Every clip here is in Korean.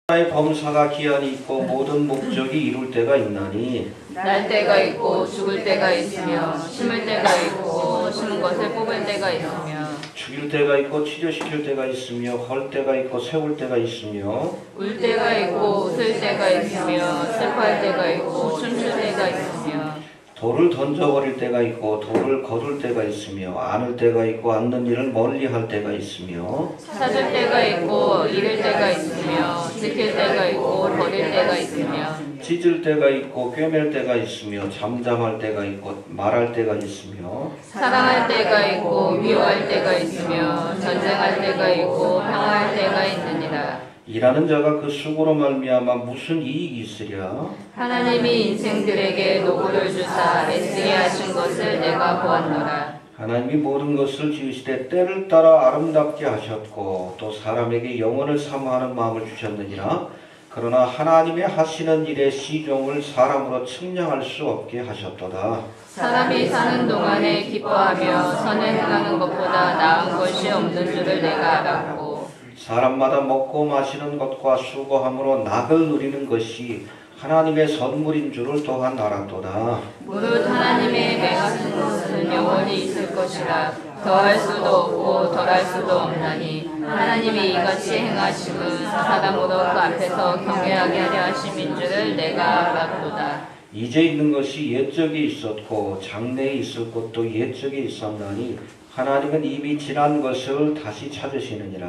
나의 범사가 기한이 있고 모든 목적이 이룰 때가 있나니 날 때가 있고 죽을 때가 있으며 심을 때가 있고 심은 것을 뽑을 때가 있으며 죽일 때가 있고 치료시킬 때가 있으며 헐 때가 있고 세울 때가 있으며 울 때가 있고 웃을 때가 있으며 슬퍼할 때가 있고 춤출 때가 있으며 돌을 던져버릴 때가 있고 돌을 거둘 때가 있으며 안을 때가 있고 앉는 일을 멀리할 때가 있으며 찾을 때가 있고 잃을 때가 있으며 지킬 때가 있고 버릴 때가 있으며 찢을 때가 있고 꿰맬 때가 있으며 잠잠할 때가 있고 말할 때가 있으며 사랑할 때가 있고 미워할 때가 있으며 전쟁할 때가 있고 평화할 때가 있느니라. 일하는 자가 그 수고로 말미암아 무슨 이익이 있으랴. 하나님이 인생들에게 노고를 주사 애쓰게 하신 것을 내가 보았노라. 하나님이 모든 것을 지으시되 때를 따라 아름답게 하셨고 또 사람에게 영혼을 사모하는 마음을 주셨느니라. 그러나 하나님의 하시는 일의 시종을 사람으로 측량할 수 없게 하셨도다. 사람이 사는 동안에 기뻐하며 선을 행하는 것보다 나은 것이 없는 줄을 내가 알았고 사람마다 먹고 마시는 것과 수고함으로 낙을 누리는 것이 하나님의 선물인 줄을 또한 알았도다. 무릇 하나님의 맹하신 것은 영원히 있을 것이라 더할 수도 없고 덜할 수도 없나니 하나님이 이같이 행하심은 사람으로 그 앞에서 경외하게 하려 하심인 줄을 내가 알았도다. 이제 있는 것이 옛적에 있었고 장래에 있을 것도 옛적에 있었나니 하나님은 이미 지난 것을 다시 찾으시느니라.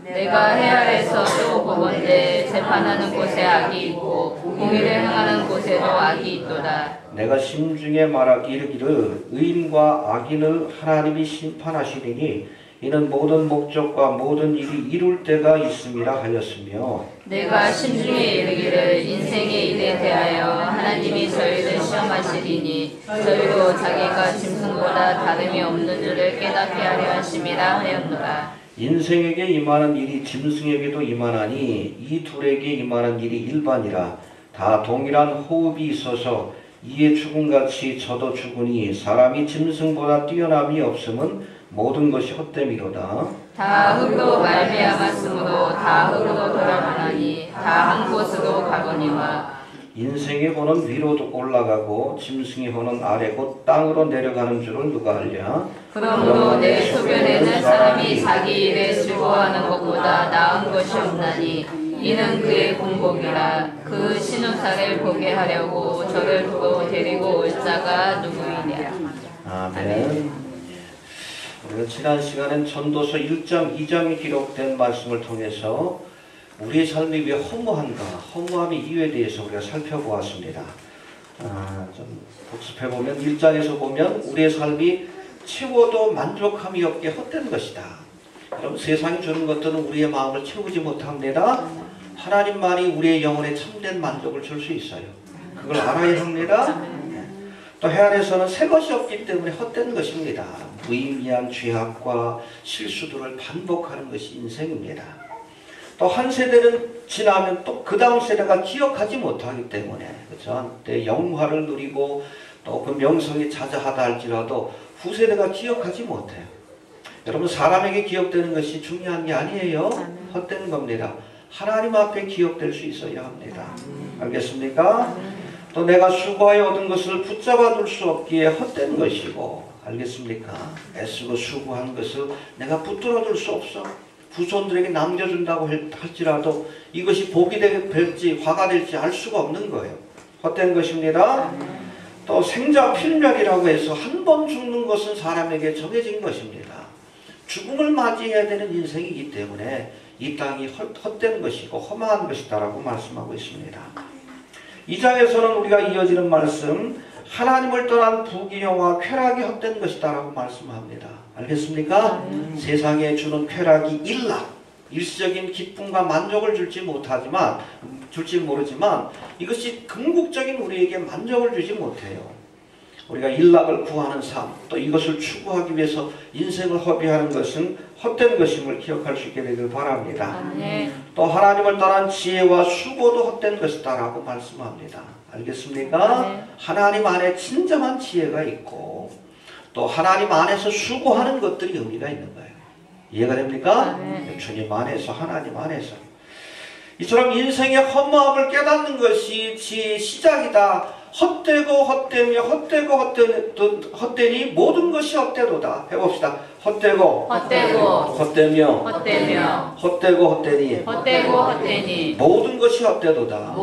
내가 해아에서 또 보건대 재판하는 곳에 악이 있고 공의를 행하는 곳에도 악이 있도다. 내가 심중에 말하기 이르기를 의인과 악인을 하나님이 심판하시리니 이는 모든 목적과 모든 일이 이룰 때가 있음이라 하였으며 내가 심중에 이르기를 인생의 일에 대하여 하나님이 저희를 시험하시리니 저희로 자기가 짐승보다 다름이 없는 줄을 깨닫게 하려 하심이라 하였노라. 인생에게 임하는 일이 짐승에게도 임하나니 이 둘에게 임하는 일이 일반이라. 다 동일한 호흡이 있어서 이에 죽음같이 저도 죽으니 사람이 짐승보다 뛰어남이 없음은 모든 것이 헛됨이로다. 다 흙으로 말미암았으므로 다 흙으로 돌아가나니 다 한 곳으로 가거니와 인생의 혼은 위로 올라가고 짐승의 혼은 아래 곧 땅으로 내려가는 줄을 누가 알랴. 그러므로 내 소변에는 사람이 자기 일에 즐거워하는 것보다 나은 것이 없나니 이는 그의 공복이라. 그 신우사를 보게 하려고 저를 두고 데리고 올 자가 누구이랴. 아멘. 우리가 지난 시간엔 전도서 1장 2장에 기록된 말씀을 통해서 우리의 삶이 왜 허무한가, 허무함의 이유에 대해서 우리가 살펴보았습니다. 좀 복습해보면 1장에서 보면 우리의 삶이 채워도 만족함이 없게 헛된 것이다. 그럼 세상이 주는 것들은 우리의 마음을 채우지 못합니다. 하나님만이 우리의 영혼에 참된 만족을 줄 수 있어요. 그걸 알아야 합니다. 또 해안에서는 새 것이 없기 때문에 헛된 것입니다. 무의미한 죄악과 실수들을 반복하는 것이 인생입니다. 또 한 세대는 지나면 또 그 다음 세대가 기억하지 못하기 때문에 그렇죠? 내 영화를 누리고 또 그 명성이 자자하다 할지라도 후세대가 기억하지 못해요. 여러분 사람에게 기억되는 것이 중요한 게 아니에요. 헛된 겁니다. 하나님 앞에 기억될 수 있어야 합니다. 알겠습니까? 또 내가 수고하여 얻은 것을 붙잡아 둘 수 없기에 헛된 것이고 알겠습니까? 애쓰고 수고한 것을 내가 붙들어 둘 수 없어. 후손들에게 남겨준다고 할지라도 이것이 복이 될지 화가 될지 알 수가 없는 거예요. 헛된 것입니다. 또 생자 필멸이라고 해서 한 번 죽는 것은 사람에게 정해진 것입니다. 죽음을 맞이해야 되는 인생이기 때문에 이 땅이 헛된 것이고 험한 것이다라고 말씀하고 있습니다. 2장에서는 우리가 이어지는 말씀 하나님을 떠난 부귀영화 쾌락이 헛된 것이다 라고 말씀합니다. 알겠습니까? 세상에 주는 쾌락이 일시적인 기쁨과 만족을 줄지 모르지만 이것이 궁극적인 우리에게 만족을 주지 못해요. 우리가 일락을 구하는 삶, 또 이것을 추구하기 위해서 인생을 허비하는 것은 헛된 것임을 기억할 수 있게 되길 바랍니다. 또 하나님을 떠난 지혜와 수고도 헛된 것이다 라고 말씀합니다. 알겠습니까? 하나님 안에 진정한 지혜가 있고 또 하나님 안에서 수고하는 것들이 의미가 있는 거예요. 이해가 됩니까? 주님 안에서 하나님 안에서 이처럼 인생의 허무함을 깨닫는 것이 지혜의 시작이다. 헛되고 헛되며 헛되니 모든 것이 헛되도다. 해봅시다. 헛되고 헛되며 헛되니 모든 것이 헛되도다.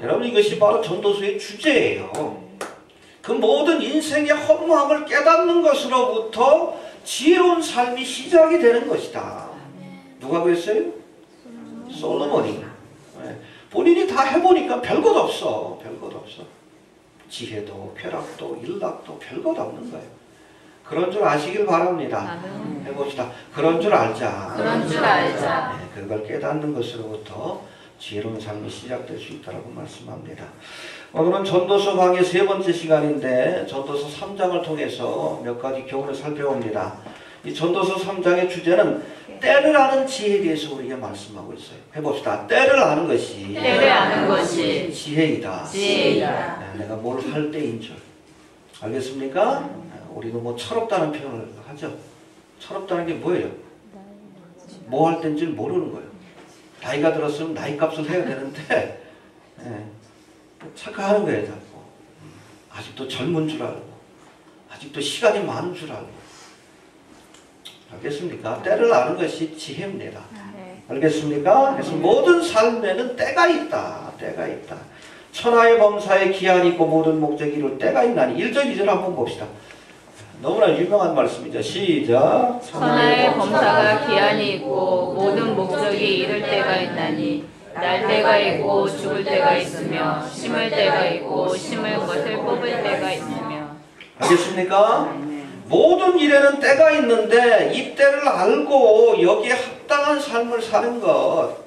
여러분, 이것이 바로 전도서의 주제예요. 그 모든 인생의 허무함을 깨닫는 것으로부터 지혜로운 삶이 시작이 되는 것이다. 누가 그랬어요? 솔로몬이. 본인이 다 해보니까 별것 없어. 지혜도 쾌락도 일락도 별것 없는 거예요. 그런 줄 아시길 바랍니다. 해봅시다. 그런 줄 알자. 그걸 깨닫는 것으로부터 지혜로운 삶이 시작될 수 있다고 말씀합니다. 오늘은 전도서 강의 세 번째 시간인데 전도서 3장을 통해서 몇 가지 교훈을 살펴봅니다. 이 전도서 3장의 주제는 때를 아는 지혜에 대해서 우리에게 말씀하고 있어요. 해봅시다. 때를 아는 것이 지혜이다. 내가 뭘 할 때인 줄. 알겠습니까? 우리도 뭐 철없다는 표현을 하죠. 철없다는 게 뭐예요? 뭐 할 때인 줄 모르는 거예요. 나이가 들었으면 나이 값을 해야 되는데 착각하는 거예요. 자꾸. 아직도 젊은 줄 알고 아직도 시간이 많은 줄 알고. 알겠습니까? 때를 아는 것이 지혜입니다. 알겠습니까? 그래서 모든 삶에는 때가 있다. 천하의 범사에 기한이 있고 모든 목적이 이룰 때가 있나니. 1절 2절 한번 봅시다. 너무나 유명한 말씀이죠. 시작. 천하의 범사가 기한이 있고 모든 목적이 이룰 때가 있나니 날 때가 있고 죽을 때가 있으며 심을 때가 있고 심을 것을 뽑을 때가 있으며. 알겠습니까? 모든 일에는 때가 있는데 이 때를 알고 여기에 합당한 삶을 사는 것,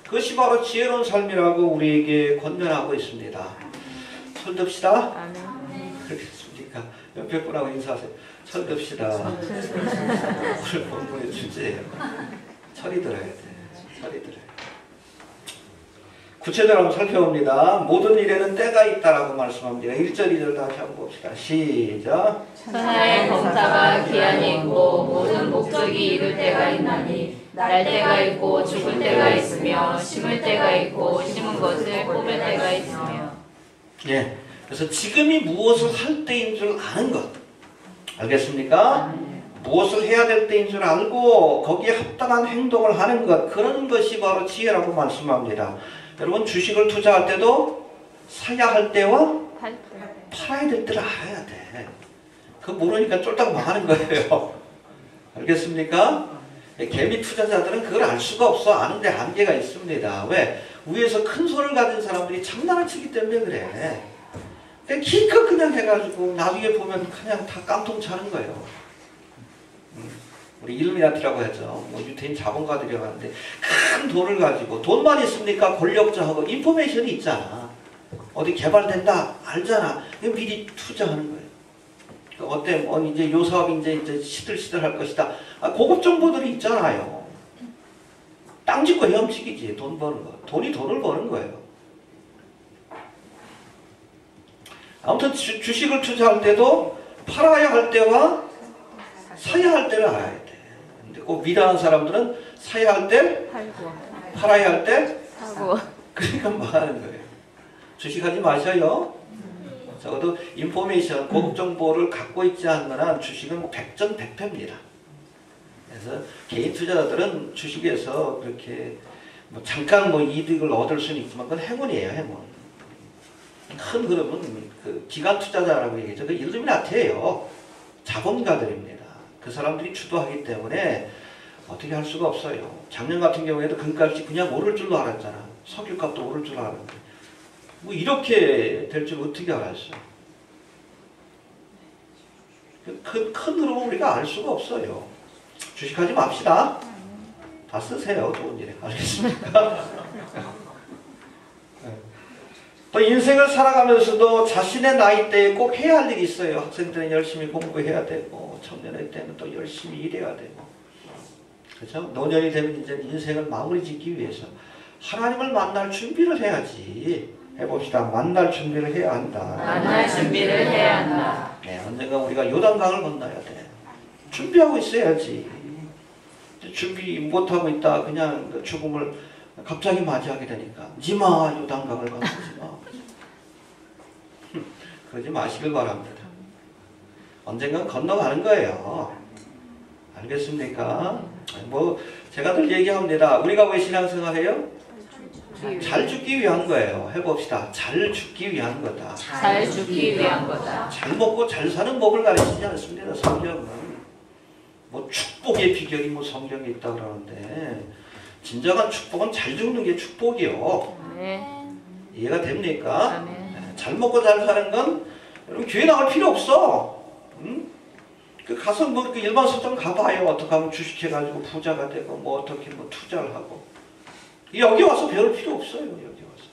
그것이 바로 지혜로운 삶이라고 우리에게 권면하고 있습니다. 철듭시다. 그렇겠습니까? 옆에 분하고 인사하세요. 철듭시다. 오늘 본문의 주제예요. 철이 들어야 돼. 구체적으로 한번 살펴봅니다. 모든 일에는 때가 있다라고 말씀합니다. 1절 2절 다시 한번 봅시다. 시작. 천하의 범사가 기한이 있고 모든 목적이 이룰 때가 있나니 날 때가 있고 죽을 때가 있으며 심을 때가 있고 심은 것을 뽑을 때가 있으며. 예. 그래서 지금이 무엇을 할 때인 줄 아는 것. 알겠습니까? 무엇을 해야 될 때인 줄 알고 거기에 합당한 행동을 하는 것. 그런 것이 바로 지혜라고 말씀합니다. 여러분, 주식을 투자할 때도 사야 할 때와 팔아야 될 때를 알아야 돼. 그거 모르니까 쫄딱 망하는 거예요. 알겠습니까? 개미 투자자들은 그걸 알 수가 없어. 아는데 한계가 있습니다. 왜? 위에서 큰 손을 가진 사람들이 장난을 치기 때문에 그래. 기껏 그냥 해가지고 나중에 보면 그냥 다 깡통 차는 거예요. 우리 일루미나티라고 하죠. 뭐 유태인 자본가들이라고 하는데 큰 돈을 가지고, 돈만 있습니까? 권력자하고 인포메이션이 있잖아. 어디 개발된다 알잖아. 미리 투자하는 거예요. 어때? 이제 요 사업이 이제 시들시들 할 것이다. 고급 정보들이 있잖아요. 땅 짓고 헤엄치기지. 돈 버는 거. 돈이 돈을 버는 거예요. 아무튼 주식을 투자할 때도 팔아야 할 때와 사야 할 때를 알아야 돼. 근데 꼭 미련한 사람들은 사야 할 때, 팔아야 할 때, 그러니까 뭐 하는 거예요. 주식하지 마셔요. 적어도 인포메이션, 고급 정보를 갖고 있지 않는 한 주식은 뭐 백전백패입니다. 그래서 개인 투자자들은 주식에서 그렇게 뭐 잠깐 뭐 이득을 얻을 수는 있지만 그건 행운이에요, 행운. 큰 흐름은 그 기관 투자자라고 얘기하죠. 그 일루미나티예요. 자본가들입니다. 그 사람들이 주도하기 때문에 어떻게 할 수가 없어요. 작년 같은 경우에도 금값이 그냥 오를 줄로 알았잖아. 석유값도 오를 줄 알았는데 뭐 이렇게 될 줄 어떻게 알았어요? 큰 흐름은 우리가 알 수가 없어요. 주식하지 맙시다. 다 쓰세요. 좋은 일에. 알겠습니까? 또 인생을 살아가면서도 자신의 나이대에 꼭 해야 할 일이 있어요. 학생 때는 열심히 공부해야 되고, 청년의 때는 또 열심히 일해야 되고, 그렇죠? 노년이 되면 이제 인생을 마무리 짓기 위해서 하나님을 만날 준비를 해야지. 해봅시다. 만날 준비를 해야 한다. 만날 준비를 해야 한다. 네, 언젠가 우리가 요단강을 건너야 돼. 준비하고 있어야지. 준비 못하고 있다 그냥 죽음을 갑자기 맞이하게 되니까 니마 요단강을 건너지 마. 그러지 마시길 바랍니다. 언젠간 건너가는 거예요. 알겠습니까? 뭐 제가 늘 얘기합니다. 우리가 왜 신앙생활해요? 잘 죽기 위한 거예요. 해봅시다. 잘 죽기 위한 거다. 잘 죽기 위한 거다. 잘 먹고 잘 사는 법을 가르치지 않습니다. 성경은 뭐 축복의 비결이 뭐 성경에 있다 그러는데 진정한 축복은 잘 죽는 게 축복이요. 아멘. 이해가 됩니까? 아멘. 잘 먹고 잘 사는 건 여러분 교회 나갈 필요 없어. 응? 그 가서 뭐 그 일반 서점 가봐요. 어떻게 하면 주식해가지고 부자가 되고 뭐 어떻게 뭐 투자를 하고 여기 와서 배울 필요 없어요. 여기 와서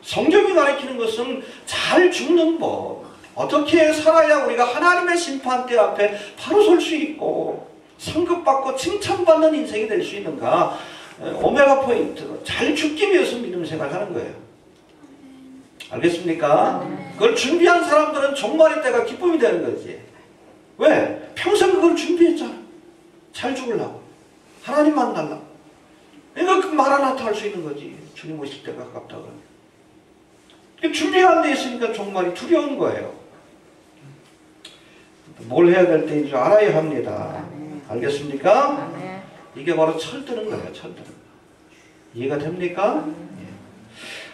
성경이 가르치는 것은 잘 죽는 법. 어떻게 살아야 우리가 하나님의 심판대 앞에 바로 설 수 있고 상급받고 칭찬받는 인생이 될 수 있는가? 오메가 포인트. 잘 죽기 위해서 믿음 생활하는 거예요. 알겠습니까? 그걸 준비한 사람들은 종말의 때가 기쁨이 되는 거지. 왜? 평생 그걸 준비했잖아. 잘 죽으려고. 하나님 만나려고. 그러니까 그 마라나타 할 수 있는 거지. 주님 오실 때가 가깝다고. 준비가 안 돼 있으니까 종말이 두려운 거예요. 뭘 해야 될 때인 줄 알아야 합니다. 알겠습니까? 이게 바로 철드는 거예요. 철드는 거. 이해가 됩니까?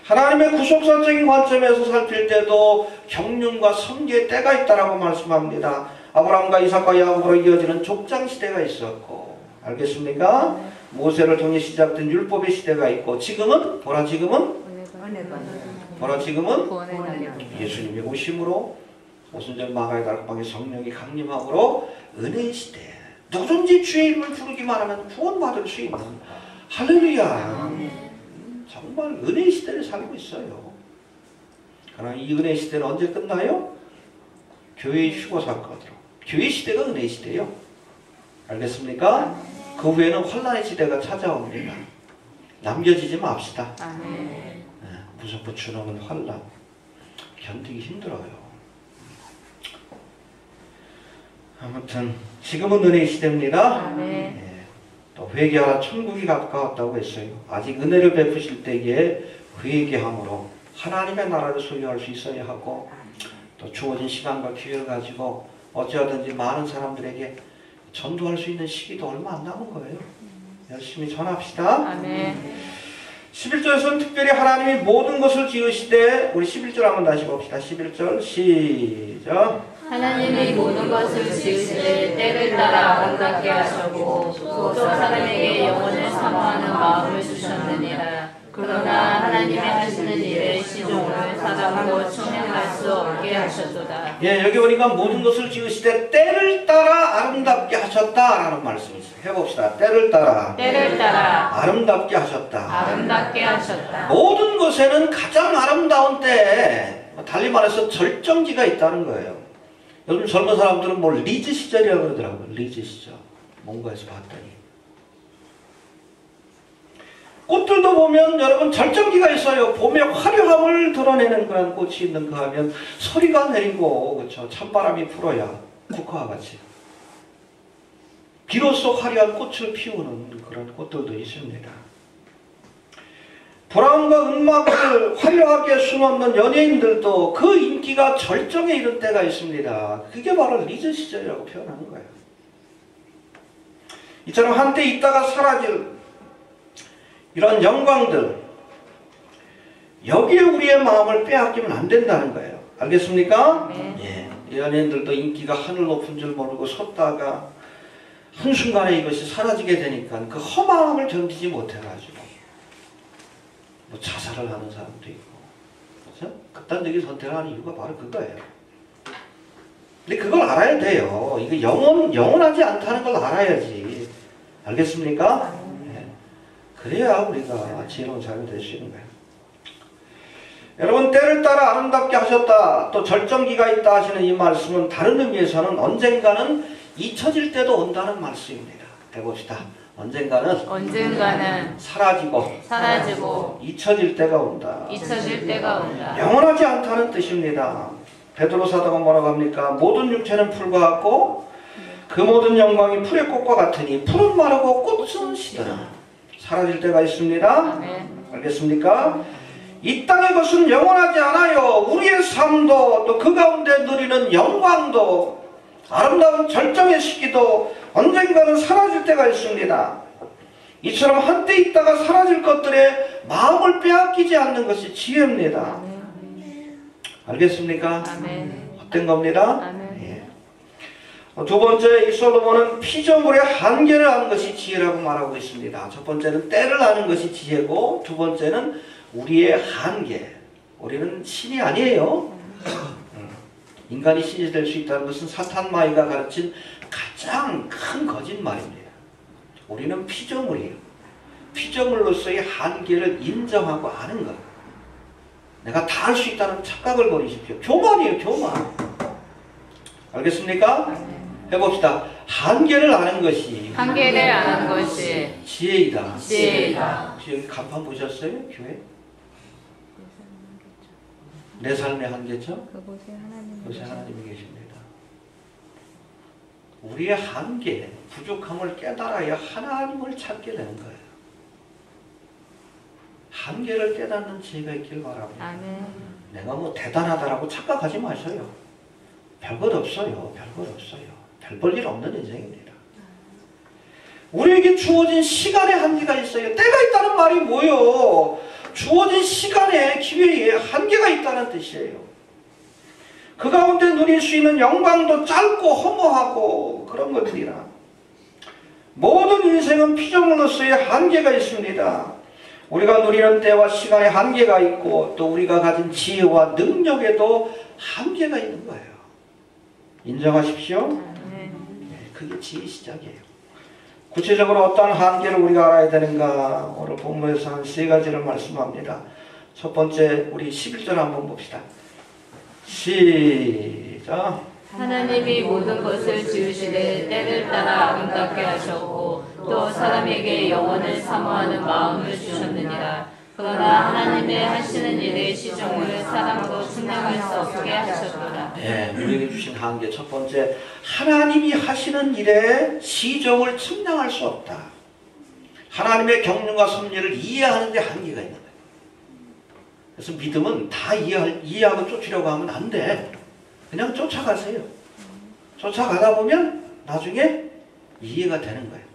하나님의 구속사적인 관점에서 살필 때도 경륜과 성계의 때가 있다라고 말씀합니다. 아브라함과 이삭과 야곱으로 이어지는 족장 시대가 있었고, 알겠습니까? 모세를 통해 시작된 율법의 시대가 있고, 지금은 뭐라 지금은? 뭐라 지금은? 예수님의 오심으로 오순절 마가의 다락방에 성령이 강림함으로 은혜의 시대. 누구든지 주의 이름을 부르기만 하면 구원받을 수 있는 할렐루야. 정말 은혜의 시대를 살고 있어요. 그러나 이 은혜의 시대는 언제 끝나요? 교회의 휴거 사건으로. 교회 시대가 은혜의 시대예요. 알겠습니까? 그 후에는 혼란의 시대가 찾아옵니다. 남겨지지 맙시다. 무섭고 추노는 혼란. 견디기 힘들어요. 아무튼 지금은 은혜의 시대입니다. 또 회개하라 천국이 가까웠다고 했어요. 아직 은혜를 베푸실 때에 회개함으로 하나님의 나라를 소유할 수 있어야 하고 또 주어진 시간과 기회를 가지고 어찌하든지 많은 사람들에게 전도할 수 있는 시기도 얼마 안 남은 거예요. 열심히 전합시다. 아멘. 11절에서는 특별히 하나님이 모든 것을 지으시되 우리 11절 한번 다시 봅시다. 11절 시작. 하나님이 모든 것을 지으시되 때를 따라 아름답게 하셨고 또 사람에게 영혼을 사모하는 마음을 주셨느니라. 그러나 하나님의 하시는 일의 시종을 사람으로 측량할 수 없게 하셨도다. 예, 여기 보니까 모든 것을 지으시되 때를 따라 아름답게 하셨다라는 말씀이 있어요. 해봅시다. 때를 따라 아름답게 하셨다. 아름답게 하셨다. 모든 것에는 가장 아름다운 때, 달리 말해서 절정기가 있다는 거예요. 요즘 젊은 사람들은 뭐 리즈 시절이라고 그러더라고요. 리즈 시절. 뭔가에서 봤더니. 꽃들도 보면 여러분 절정기가 있어요. 봄에 화려함을 드러내는 그런 꽃이 있는가 하면 소리가 내리고 그렇죠. 찬바람이 불어야 국화와 같이 비로소 화려한 꽃을 피우는 그런 꽃들도 있습니다. 보람과 음악을 화려하게 수놓는 연예인들도 그 인기가 절정에 이른 때가 있습니다. 그게 바로 리즈 시절이라고 표현하는 거예요. 이처럼 한때 있다가 사라질 이런 영광들, 여기에 우리의 마음을 빼앗기면 안 된다는 거예요. 알겠습니까? 예. 연예인들도 인기가 하늘 높은 줄 모르고 섰다가 한순간에 이것이 사라지게 되니까 그 허망함을 견디지 못해가지고 뭐 자살을 하는 사람도 있고, 그렇죠? 극단적인 선택을 하는 이유가 바로 그거예요. 근데 그걸 알아야 돼요. 이거 영원하지 않다는 걸 알아야지. 알겠습니까? 그래야 우리가 지혜로운 삶이 될 수 있는 거예요. 여러분, 때를 따라 아름답게 하셨다, 또 절정기가 있다 하시는 이 말씀은 다른 의미에서는 언젠가는 잊혀질 때도 온다는 말씀입니다. 해봅시다. 언젠가는 사라지고 잊혀질 때가 온다. 영원하지 않다는 뜻입니다. 베드로 사도가 뭐라고 합니까? 모든 육체는 풀과 같고 그 모든 영광이 풀의 꽃과 같으니 풀은 마르고 꽃은 시드나 사라질 때가 있습니다. 아멘. 알겠습니까? 이 땅의 것은 영원하지 않아요. 우리의 삶도 또 그 가운데 누리는 영광도 아름다운 절정의 시기도 언젠가는 사라질 때가 있습니다. 이처럼 한때 있다가 사라질 것들에 마음을 빼앗기지 않는 것이 지혜입니다. 알겠습니까? 아멘. 어떤 겁니다? 아멘. 예. 두 번째, 이 솔로몬은 피조물의 한계를 아는 것이 지혜라고 말하고 있습니다. 첫 번째는 때를 아는 것이 지혜고, 두 번째는 우리의 한계. 우리는 신이 아니에요. 인간이 신이 될 수 있다는 것은 사탄마귀가 가르친 가장 큰 거짓말입니다. 우리는 피조물이에요. 피조물로서의 한계를 인정하고 아는 것. 내가 다 할 수 있다는 착각을 버리십시오. 교만이에요, 교만. 알겠습니까? 해봅시다. 한계를 아는 것이 한계를 아는 것이 지혜이다. 지혜이다. 혹시 여기 간판 보셨어요? 교회? 내 삶의 한계죠? 그곳에 그곳에 하나님이 계십니다. 우리의 한계, 부족함을 깨달아야 하나님을 찾게 되는 거예요. 한계를 깨닫는 지혜가 있길 바랍니다. 아멘. 내가 뭐 대단하다라고 착각하지 마셔요. 별것 없어요. 별것 없어요. 별 볼 일 없는 인생입니다. 우리에게 주어진 시간의 한계가 있어요. 때가 있다는 말이 뭐예요? 주어진 시간의 기회에 한계가 있다는 뜻이에요. 그 가운데 누릴 수 있는 영광도 짧고 허무하고 그런 것들이라. 모든 인생은 피조물로서의 한계가 있습니다. 우리가 누리는 때와 시간에 한계가 있고 또 우리가 가진 지혜와 능력에도 한계가 있는 거예요. 인정하십시오. 네, 그게 지혜의 시작이에요. 구체적으로 어떤 한계를 우리가 알아야 되는가? 오늘 본문에서 한 세 가지를 말씀합니다. 첫 번째, 우리 11절 한번 봅시다. 시작. 하나님이 모든 것을 지으시되 때를 따라 아름답게 하셨고 또 사람에게 영원을 사모하는 마음을 주셨느니라. 그러나 하나님의 하시는 일의 시종을 사람으로 측량할 수 없게 하셨더라. 네, 우리에게 주신 한계 첫 번째, 하나님이 하시는 일의 시종을 측량할 수 없다. 하나님의 경륜과 섭리를 이해하는 데 한계가 있는 거예요. 그래서 믿음은 다 이해하고 쫓으려고 하면 안 돼. 그냥 쫓아가세요. 쫓아가다 보면 나중에 이해가 되는 거예요.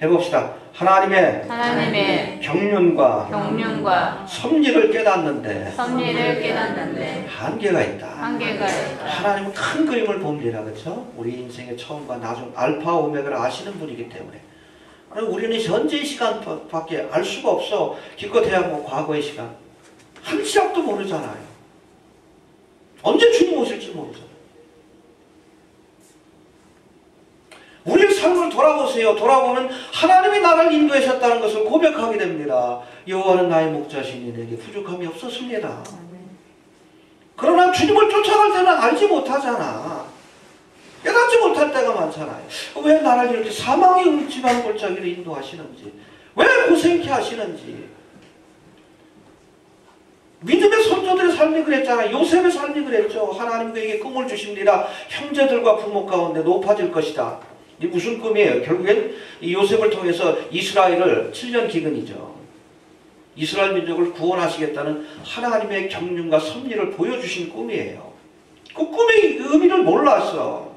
해봅시다. 하나님의 경륜과 섭리를 깨닫는데 한계가 있다. 하나님은 큰 그림을 봅니다. 그렇죠? 우리 인생의 처음과 나중 알파 오메가를 아시는 분이기 때문에 우리는 현재의 시간밖에 알 수가 없어. 기껏해야 뭐 과거의 시간 한 치 앞도 모르잖아요. 언제 주님 오실지 모르잖아요. 우리의 삶을 돌아보세요. 돌아보면 하나님이 나를 인도하셨다는 것을 고백하게 됩니다. 여호와는 나의 목자시니 내게 부족함이 없었습니다. 그러나 주님을 쫓아갈 때는 알지 못하잖아. 깨닫지 못할 때가 많잖아요. 왜 나를 이렇게 사망의 음침한 골짜기로 인도하시는지, 왜 고생케 하시는지. 믿음의 선조들의 삶이 그랬잖아요. 요셉의 삶이 그랬죠. 하나님 그에게 꿈을 주십니다. 형제들과 부모 가운데 높아질 것이다. 이 무슨 꿈이에요? 결국엔 이 요셉을 통해서 이스라엘을 7년 기근이죠. 이스라엘 민족을 구원하시겠다는 하나님의 경륜과 섭리를 보여주신 꿈이에요. 그 꿈의 의미를 몰랐어.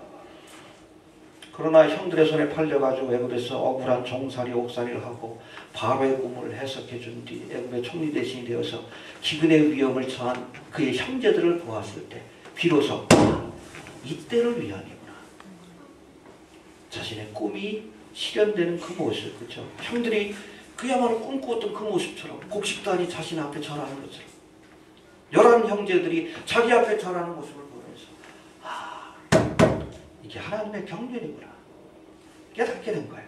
그러나 형들의 손에 팔려가지고 애굽에서 억울한 종살이 옥살이를 하고 바로의 꿈을 해석해 준 뒤 애굽의 총리 대신이 되어서 기근의 위험을 처한 그의 형제들을 보았을 때 비로소 이때를 위하니구나. 자신의 꿈이 실현되는 그 모습, 그렇죠? 형들이 그야말로 꿈꾸었던 그 모습처럼 곡식단이 자신 앞에 절하는 것처럼 11 형제들이 자기 앞에 절하는 모습을 보면서 이게 하나님의 경륜이구나 깨닫게 된 거예요.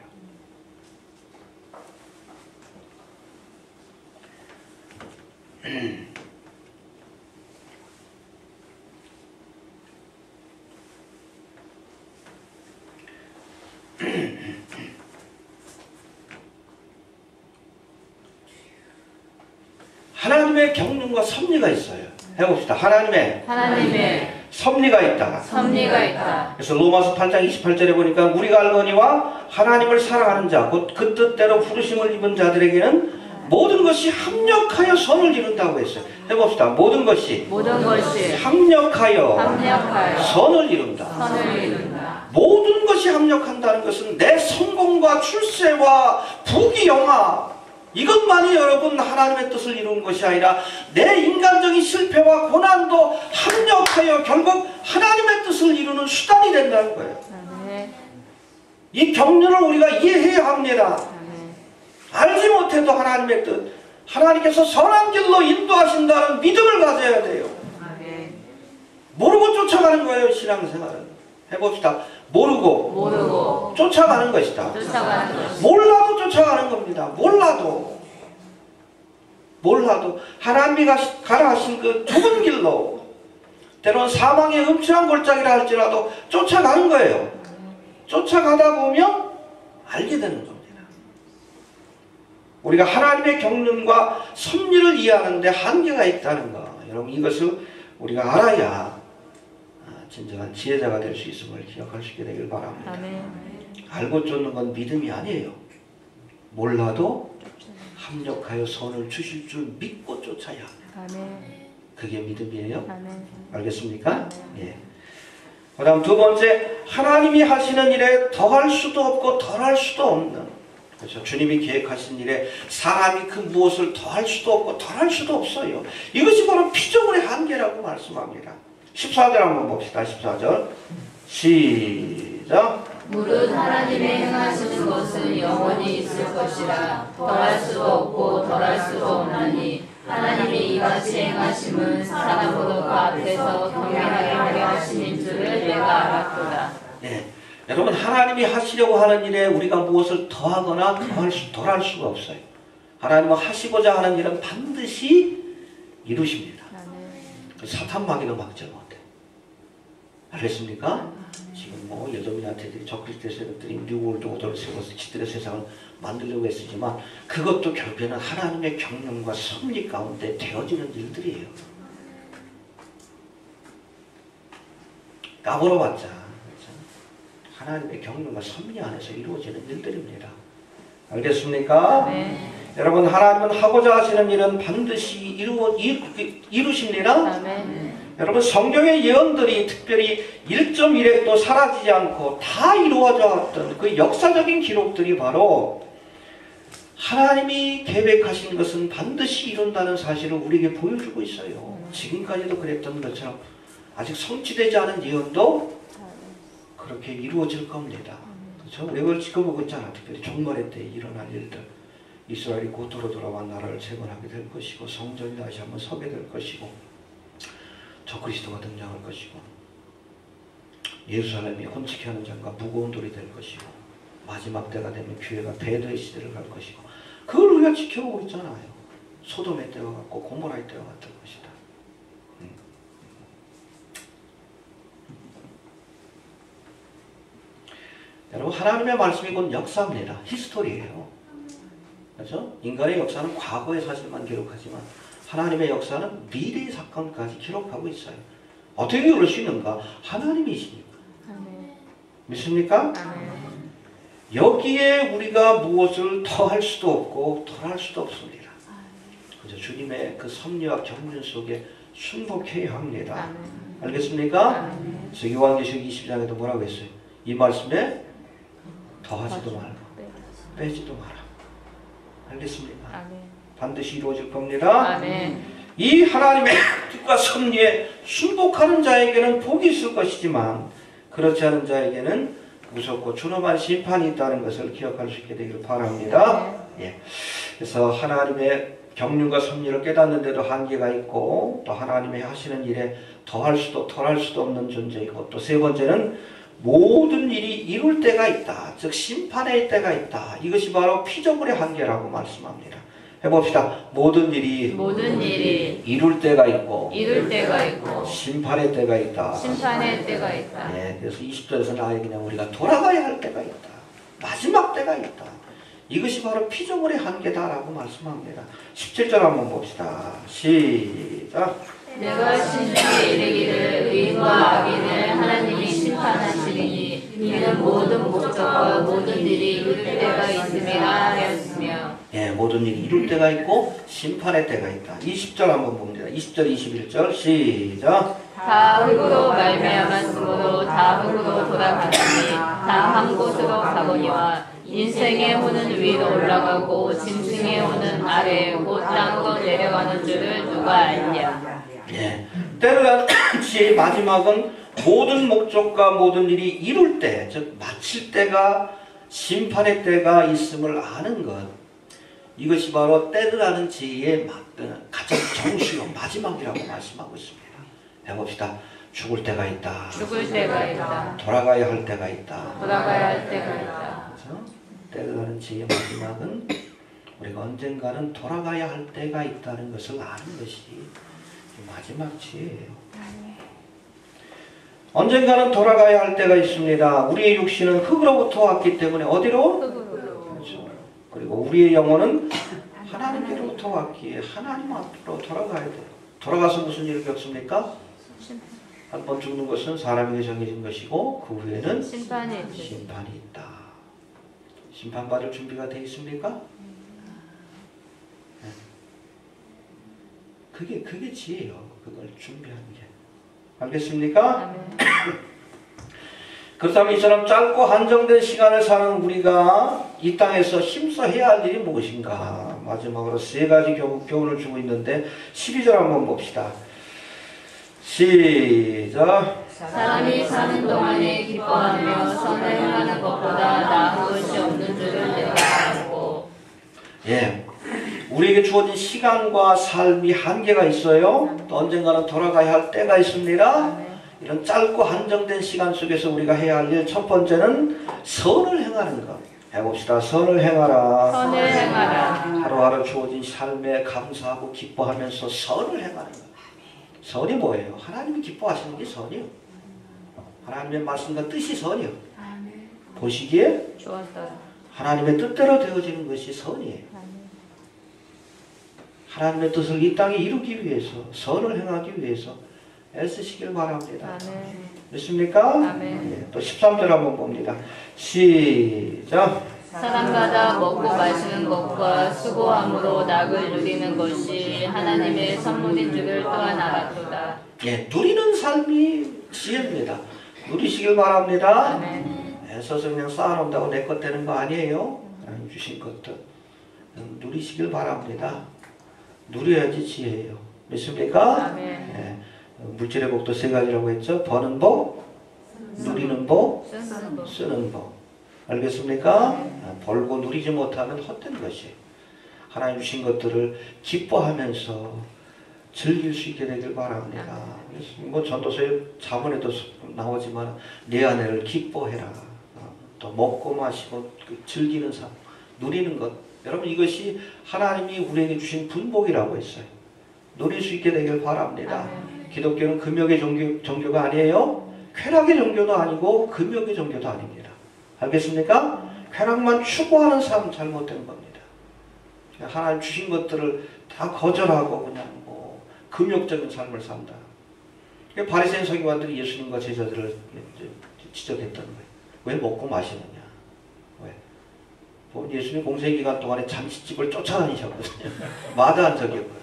하나님의 경륜과 섭리가 있어요. 해봅시다. 하나님의 섭리가 있다. 섭리가 있다. 그래서 로마서 8장 28절에 보니까 우리가 알거니와 하나님을 사랑하는 자, 곧 그 뜻대로 부르심을 입은 자들에게는 모든 것이 합력하여 선을 이룬다고 했어요. 해봅시다. 모든 것이 합력하여 선을 이룬다. 선을 이룬다. 모든 것이 합력한다는 것은 내 성공과 출세와 부귀영화 이것만이 여러분 하나님의 뜻을 이루는 것이 아니라 내 인간적인 실패와 고난도 합력하여 결국 하나님의 뜻을 이루는 수단이 된다는 거예요. 아멘. 이 경륜을 우리가 이해해야 합니다. 아멘. 알지 못해도 하나님의 뜻, 하나님께서 선한 길로 인도하신다는 믿음을 가져야 돼요. 아멘. 모르고 쫓아가는 거예요. 신앙생활은. 해봅시다. 모르고 쫓아가는 것이다. 몰라도 쫓아가는 겁니다. 몰라도 하나님이 가라 하신 그 좁은 길로 때로는 사망의 음침한 골짜기라 할지라도 쫓아가는 거예요. 쫓아가다 보면 알게 되는 겁니다. 우리가 하나님의 경륜과 섭리를 이해하는데 한계가 있다는 거, 여러분 이것을 우리가 알아야 진정한 지혜자가 될 수 있음을 기억할 수 있게 되길 바랍니다. 아멘. 알고 쫓는 건 믿음이 아니에요. 몰라도 합력하여 선을 주실 줄 믿고 쫓아야 합니다. 아멘. 그게 믿음이에요. 아멘. 알겠습니까? 예. 그 다음 두 번째, 하나님이 하시는 일에 더할 수도 없고 덜할 수도 없는, 그렇죠. 주님이 계획하신 일에 사람이 그 무엇을 더할 수도 없고 덜할 수도 없어요. 이것이 바로 피조물의 한계라고 말씀합니다. 14절 한번 봅시다. 14절 시작. 무릇 하나님의 행하시는 것은 영원히 있을 것이라 더할 수도 없고 덜할 수도 없나니 하나님이 이같이 행하심은 사람으로 그 앞에서 경외하게 하려 하심인 줄을 내가 알았도다. 예. 여러분 하나님이 하시려고 하는 일에 우리가 무엇을 더하거나 덜할 수가 없어요. 하나님은 하시고자 하는 일은 반드시 이루십니다. 사탄 마귀도 막지 못해. 알겠습니까? 지금 뭐 여러분한테 적그리스도 세력들이 뉴월드 오더를 세워서 지들의 세상을 만들려고 했지만 그것도 결국에는 하나님의 경륜과 섭리 가운데 되어지는 일들이에요. 까불어봤자 하나님의 경륜과 섭리 안에서 이루어지는 일들입니다. 알겠습니까? 네. 여러분 하나님은 하고자 하시는 일은 반드시 이루십니다. 네. 여러분 성경의 예언들이 특별히 1.1획도 사라지지 않고 다 이루어져 왔던 그 역사적인 기록들이 바로 하나님이 계획하신 것은 반드시 이룬다는 사실을 우리에게 보여주고 있어요. 지금까지도 그랬던 것처럼 아직 성취되지 않은 예언도 그렇게 이루어질 겁니다. 그렇죠? 우리가 그걸 지켜보고 있잖아. 특별히 종말의 때 일어날 일들. 이스라엘이 고토로 돌아와 나라를 재건하게 될 것이고 성전이 다시 한번 서게 될 것이고 적그리스도가 등장할 것이고 예루살렘이 혼치게 하는 장과 무거운 돌이 될 것이고 마지막 때가 되면 교회가 배도의 시대를 갈 것이고 그걸 우리가 지켜보고 있잖아요. 소돔의 때와 같고 고모라의 때와 같을 것이다. 여러분 하나님의 말씀이 곧 역사입니다. 히스토리예요. 그렇죠? 인간의 역사는 과거의 사실만 기록하지만 하나님의 역사는 미래의 사건까지 기록하고 있어요. 어떻게 그럴 수 있는가? 하나님이시니까. 믿습니까? 여기에 우리가 무엇을 더할 수도 없고 덜할 수도 없습니다. 그죠? 주님의 그 섭리와 경륜 속에 순복해야 합니다. 알겠습니까? 그래서 요한계시록 20장에도 뭐라고 했어요? 이 말씀에 더하지도 말고 빼지도 마라. 알겠습니까? 반드시 이루어질 겁니다. 아멘. 이 하나님의 뜻과 섭리에 순복하는 자에게는 복이 있을 것이지만 그렇지 않은 자에게는 무섭고 준엄한 심판이 있다는 것을 기억할 수 있게 되기를 바랍니다. 예. 그래서 하나님의 경륜과 섭리를 깨닫는데도 한계가 있고 또 하나님의 하시는 일에 더할 수도 덜할 수도 없는 존재이고 또 세 번째는 모든 일이 이룰 때가 있다. 즉 심판의 때가 있다. 이것이 바로 피조물의 한계라고 말씀합니다. 해봅시다. 모든 일이 이룰 때가 있고 심판의 때가 있다. 예, 그래서 20절에서는 아예 그냥 우리가 돌아가야 할 때가 있다. 마지막 때가 있다. 이것이 바로 피조물의 한계다라고 말씀합니다. 17절 한번 봅시다. 시작. 내가 신중에 이르기를 의인과 악인을 하나님이 심판하시리니 이는 모든 목적과 모든 일이 이룰 때가 있음이라 하였으며. 예, 모든 일이 이룰 때가 있고 심판의 때가 있다. 20절 한번 봅니다. 20절 21절 시작. 다 흙으로 말미암았으므로 다 흙으로 돌아가니 다 한 곳으로 가거니와 인생의 혼은 위로 올라가고 짐승의 혼은 아래 곧 땅으로 내려가는 줄을 누가 알랴. 예, 때를 지혜의 마지막은 모든 목적과 모든 일이 이룰 때, 즉 마칠 때가 심판의 때가 있음을 아는 것, 이것이 바로 때를 아는 지혜의 가장 정수요 마지막이라고 말씀하고 있습니다. 해봅시다. 죽을 때가 있다. 죽을 때가 있다. 돌아가야 할 때가 있다. 돌아가야 할 때가 있다. 그래서 때를 아는 지혜의 마지막은 우리가 언젠가는 돌아가야 할 때가 있다는 것을 아는 것이 마지막 지혜예요. 언젠가는 돌아가야 할 때가 있습니다. 우리의 육신은 흙으로부터 왔기 때문에 어디로? 그렇죠. 그리고 우리의 영혼은 하나님께로부터 왔기에 하나님 앞으로 돌아가야 돼요. 돌아가서 무슨 일을 겪습니까? 한 번 죽는 것은 사람에게 정해진 것이고 그 후에는 심판이 있다. 심판받을 준비가 되어 있습니까? 네. 그게 지혜요. 그걸 준비하는 게. 알겠습니까? 그렇다면 이처럼 짧고 한정된 시간을 사는 우리가 이 땅에서 힘써 해야 할 일이 무엇인가? 마지막으로 세 가지 교훈을 주고 있는데 12절 한번 봅시다. 시작. 사람이 사는 동안에 기뻐하며 선을 행하는 것보다 나은 것이 없는 줄을 내가 알고. 예, 우리에게 주어진 시간과 삶이 한계가 있어요. 또 언젠가는 돌아가야 할 때가 있습니다. 이런 짧고 한정된 시간 속에서 우리가 해야 할 일 첫 번째는 선을 행하는 것. 해봅시다. 선을 행하라. 선을 행하라. 하루하루 주어진 삶에 감사하고 기뻐하면서 선을 행하는 것. 선이 뭐예요? 하나님이 기뻐하시는 게 선이요. 하나님의 말씀과 뜻이 선이요. 보시기에 좋았어요. 하나님의 뜻대로 되어지는 것이 선이에요. 하나님의 뜻을 이 땅에 이루기 위해서, 선을 행하기 위해서 애쓰시길 바랍니다. 믿습니까? 예, 또 13절 한번 봅니다. 시작. 사람마다 먹고 마시는 것과 수고함으로 낙을 누리는 것이 하나님의 선물인 줄을 또한 알았도다. 예, 누리는 삶이 지혜입니다. 누리시길 바랍니다. 애써서 그냥 쌓아놓는다고 내 것 되는 거 아니에요. 하나님 주신 것들 누리시길 바랍니다. 누려야지 지혜예요. 믿습니까? 예, 물질의 복도 세 가지라고 했죠. 버는 복, 누리는 복, 쓰는 복. 알겠습니까? 벌고 누리지 못하면 헛된 것이에요. 하나님 주신 것들을 기뻐하면서 즐길 수 있게 되길 바랍니다. 뭐 전도서에 자문에도 나오지만 내 아내를 기뻐해라. 또 먹고 마시고 즐기는 삶, 누리는 것. 여러분 이것이 하나님이 우리에게 주신 분복이라고 했어요. 누릴 수 있게 되길 바랍니다. 기독교는 금욕의 종교가 아니에요. 쾌락의 종교도 아니고 금욕의 종교도 아닙니다. 알겠습니까? 쾌락만 추구하는 삶은 잘못된 겁니다. 하나님 주신 것들을 다 거절하고 그냥 뭐 금욕적인 삶을 산다. 바리새인 서기관들이 예수님과 제자들을 지적했던 거예요. 왜 먹고 마시느냐? 왜? 예수님 공생기간 동안에 잔치집을 쫓아다니셨거든요. 마다한 적이 없고요.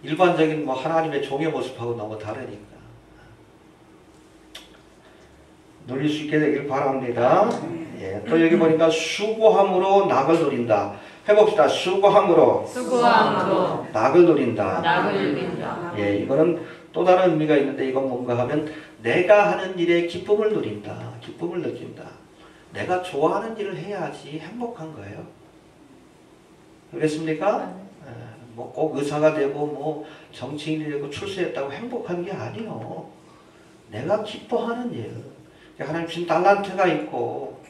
일반적인 뭐 하나님의 종의 모습하고 너무 다르니까. 누릴 수 있게 되길 바랍니다. 예, 또 여기 보니까 수고함으로 낙을 누린다. 해봅시다. 수고함으로 낙을 누린다. 예, 이거는 또 다른 의미가 있는데 이건 뭔가 하면 내가 하는 일에 기쁨을 누린다. 기쁨을 느낀다. 내가 좋아하는 일을 해야지 행복한 거예요. 그렇습니까? 뭐 꼭 의사가 되고 뭐 정치인이 되고 출세했다고 행복한 게 아니에요. 내가 기뻐하는 일. 하나님 주신 달란트가 있고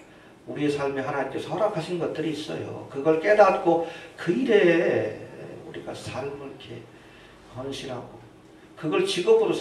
우리의 삶에 하나님께서 허락하신 것들이 있어요. 그걸 깨닫고 그 일에 우리가 삶을 이렇게 헌신하고 그걸 직업으로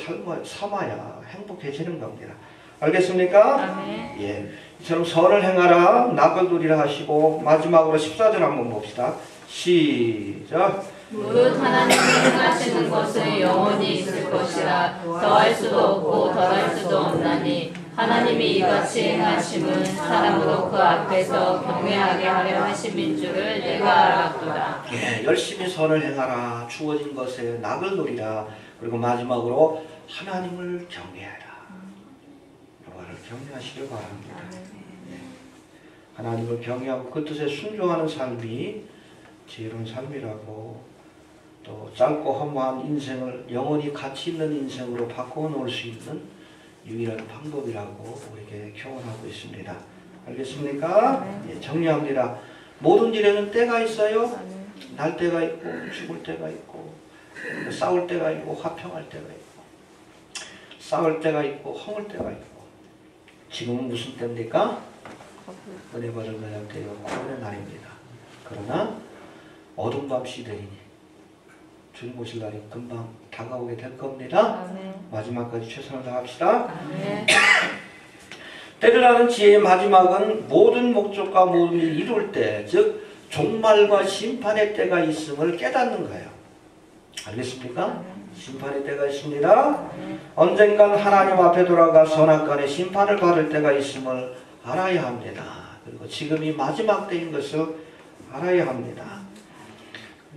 삼아야 행복해지는 겁니다. 알겠습니까? 예, 이처럼 선을 행하라, 낙을 누리라 하시고 마지막으로 14절 한번 봅시다. 시작. 무릇 하나님이 행하시는 것은 영원히 있을 것이라 더할 수도 없고 덜할 수도 없나니 하나님이 이같이 행하심은 사람으로 그 앞에서 경외하게 하려 하심인 줄을 내가 알았도다. 예, 열심히 선을 행하라. 주어진 것에 낙을 노리라. 그리고 마지막으로 하나님을 경외하라. 여호와를 경외하시길 바랍니다. 예. 하나님을 경외하고 그 뜻에 순종하는 삶이 지혜로운 삶이라고, 또 짧고 허무한 인생을 영원히 가치 있는 인생으로 바꿔 놓을 수 있는 유일한 방법이라고 우리에게 교훈하고 있습니다. 알겠습니까? 예, 정리합니다. 모든 일에는 때가 있어요. 날 때가 있고 죽을 때가 있고 싸울 때가 있고 화평할 때가 있고 싸울 때가 있고 허물 때가 있고, 지금은 무슨 때입니까? 은혜 받을 만한 때요, 구원의 날입니다. 그러나 어둠 밤 시대이니 주님 오실 날이 금방 다가오게 될 겁니다. 아멘. 마지막까지 최선을 다합시다. 아멘. 때를 아는 지혜의 마지막은 모든 목적과 모든 일을 이룰 때, 즉 종말과 심판의 때가 있음을 깨닫는 거예요. 알겠습니까? 심판의 때가 있습니다. 언젠간 하나님 앞에 돌아가 선악간의 심판을 받을 때가 있음을 알아야 합니다. 그리고 지금이 마지막 때인 것을 알아야 합니다.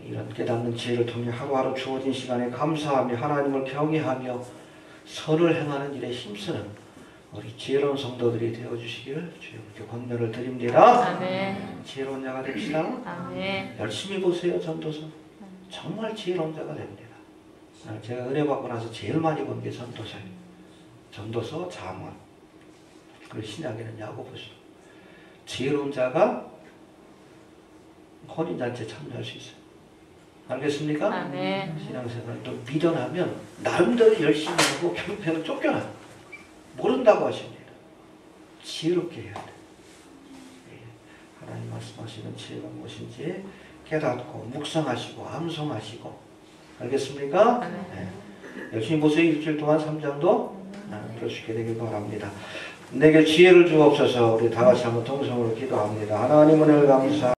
이런 깨닫는 지혜를 통해 하루하루 주어진 시간에 감사하며 하나님을 경외하며 선을 행하는 일에 힘쓰는 우리 지혜로운 성도들이 되어주시기를 주님께 권면을 드립니다. 아멘. 지혜로운 자가 됩시다. 아멘. 열심히 보세요. 전도서. 정말 지혜로운 자가 됩니다. 제가 은혜 받고 나서 제일 많이 본 게 전도서예요. 전도서, 잠언, 그리고 신약에는 야고보서. 지혜로운 자가 혼인잔치에 참여할 수 있어요. 알겠습니까? 아멘. 신앙생활 또 미련하면 나름대로 열심히 하고 결국에는 쫓겨나. 모른다고 하십니다. 지혜롭게 해야 돼. 하나님 말씀하시는 지혜가 무엇인지 깨닫고 묵상하시고 암송하시고, 알겠습니까? 네. 열심히 보세요. 일주일 동안 3장도 그럴 수 있게 되길 바랍니다. 내게 지혜를 주옵소서. 우리 다 같이 한번 통성으로 기도합니다. 하나님 은혜를 감사